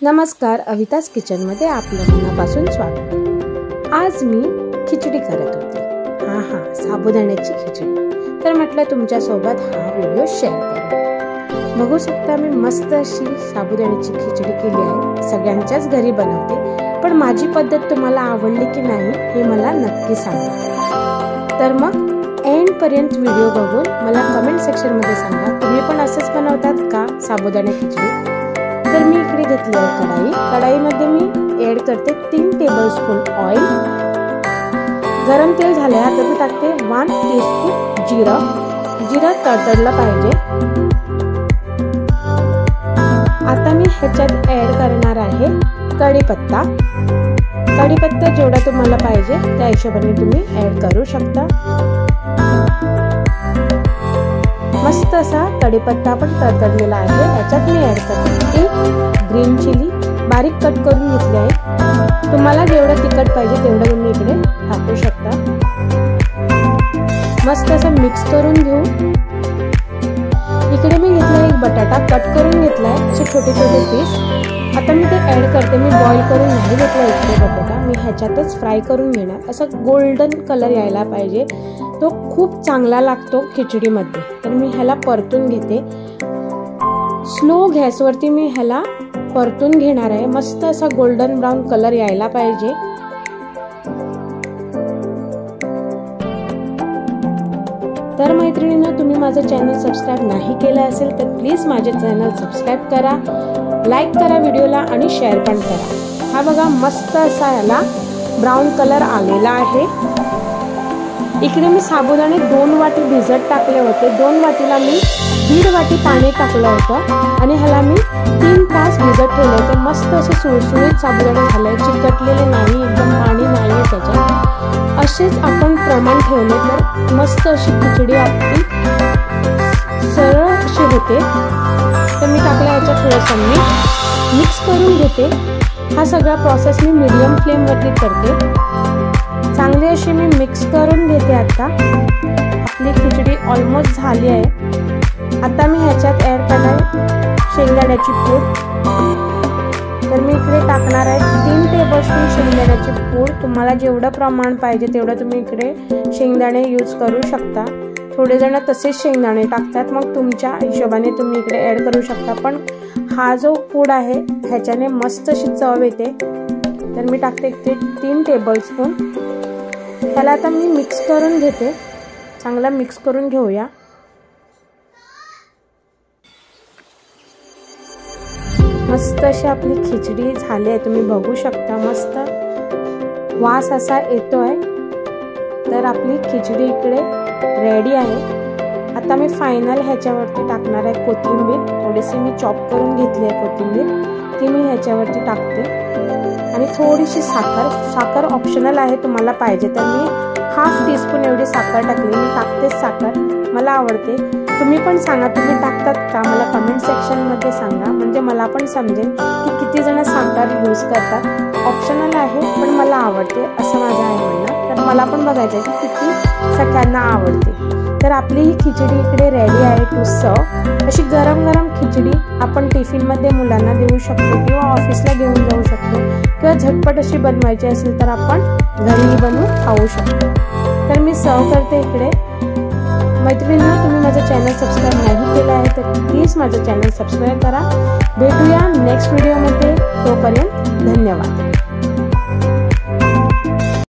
नमस्कार, अविताज किचन मध्ये आपलं मनापासून स्वागत। आज मी खिचडी करत होते। साबुदाण्याची खिचडी। तर म्हटलं तुमच्या सोबत हा व्हिडिओ शेअर करू। बघू शकता मी मस्त अशी साबुदाण्याची खिचडी केली आहे। सगळ्यांच्याच घरी बनवते, पण माझी पद्धत तुम्हाला आवडली की नाही हे मला नक्की सांगा। तर मग एंड पर्यंत व्हिडिओ बघून मला कमेंट सेक्शन मध्ये सांगा, तुम्ही पण असंच बनवतात का साबुदाणा खिचडी? तर मी इकडे घेतली आहे कढाईमध्ये मी ऍड करते 3 टेबलस्पून ऑइल। गरम तेल झाले आता मी टाकते 1 टीस्पून जिरा तडतडला पाहिजे। आता मी ह्याच्यात ऍड करणार आहे कढीपत्ता। कढीपत्ता जेवढा तुम्हाला पाहिजे त्या हिशोबाने तुम्ही ऍड करू शकता। मस्त असा कढीपत्ता पण तडतडलेला आहे। याच्यात मी ऍड करते 1 ग्रीन चिली बारीक कट करून घेतली आहे। तुम्हाला जेवढं तिखट पाहिजे तेवढं तुम्ही इकडे टाकू शकता। मस्त असं मिक्स करून घेऊ। इकडे मी घेतला एक बटाटा कट करून घेतलाय असे छोटे छोटे पीस। आता मी ते ऍड करते। मी बॉईल करून नाही घेतला इकडे बटाटा, मी ह्याच्यातच फ्राय करून घेणार। असं गोल्डन कलर यायला पाहिजे, तो खूप चांगला लागतो खिचडीमध्ये। तर मी ह्याला परतून घेते। स्लो गॅसवरती मी ह्याला परतून घेणार आहे। मस्त असा गोल्डन ब्राउन कलर यायला पाहिजे। तर मैत्रिणींनो, तुम्ही माझं चॅनल सबस्क्राईब नाही केलं असेल तर प्लीज माझे चॅनल सबस्क्राईब करा, लाईक करा व्हिडिओला आणि शेअर पण करा। हा बघा मस्त असा याला ब्राउन कलर आलेला आहे। इकडे मी साबुदाणे 2 वाटी भिजत टाकले होते। 2 वाटीला मी 1.5 वाटी पाणी टाकलं होतं आणि ह्याला मी 3 तास भिजत ठेवले होते। मस्त असे सुळसुळीत साबुदाणे झाले, चिकटलेले नाही, एकदम पाणी नाहीये त्याच्यात। असेच आपण प्रमाण ठेवले तर मस्त अशी खिचडी आपली सरळ अशी होते। तर मी टाकलं याच्यात थोडंसं मीठ, मिक्स करून घेते। हा सगळा प्रोसेस मी मीडियम फ्लेमवरती करते। चांगली अशी मी मिक्स करून घेते। आता आपली खिचडी ऑलमोस्ट झाली आहे। आता मी ह्याच्यात ऍड करणार शेंगदाण्याची पूड। तर मी इकडे टाकणार आहे 3 टेबलस्पून शेंगदाण्याची पूड। तुम्हाला जेवढं प्रमाण पाहिजे तेवढं तुम्ही इकडे शेंगदाणे यूज करू शकता। थोडे जण तसेच शेंगदाणे टाकतात, मग तुमच्या हिशोबाने तुम्ही इकडे ऍड करू शकता। पण हा जो पूड आहे ह्याच्याने मस्त अशी चव येते। तर मी टाकते 3 टेबलस्पून। त्याला आता मी मिक्स करून घेते। चांगला मिक्स करून घेऊया। मस्त अशी आपली खिचडी झाली आहे, तुम्ही बघू शकता। मस्त वास असा येतोय। तर आपली खिचडी इकडे रेडी आहे। आता मी फायनल ह्याच्यावरती टाकणार आहे कोथिंबीर। थोडीशी मी चॉप करून घेतली आहे कोथिंबीर, ती मी ह्याच्यावरती टाकते। आणि थोडीशी साखर ऑप्शनल आहे, तुम्हाला पाहिजे तर मी 1/2 टीस्पून एवढी साखर टाकली। मी टाकतेच साखर, मला आवडते। तुम्ही पण सांगा तुम्ही टाकतात का, मला कमेंट सेक्शन मध्ये सांगा, म्हणजे मला पण समजेल की किती जण साखर यूज करतात। ऑप्शनल आहे पण मला आवडते असं माझं आहे म्हणणं। तर मला पण बघायचं आहे की किती सगळ्यांना आवडते। तर आपली ही खिचडी इकडे रेडी आहे टू सर्व। अशी गरम गरम खिचडी आपण टिफिन मध्ये मुलांना देऊ शकतो किंवा ऑफिसला घेऊन जाऊ शकतो, किंवा झटपट अशी बनवायची असेल तर आपण घरी बनवून खाऊ शकतो। तर मी सर्व करते इकडे। मैत्रिणींनो, तुम्ही माझं चॅनल सबस्क्राईब नाही केलं आहे तर प्लीज माझं चॅनल सबस्क्राईब करा। भेटूया नेक्स्ट व्हिडिओमध्ये, तोपर्यंत धन्यवाद।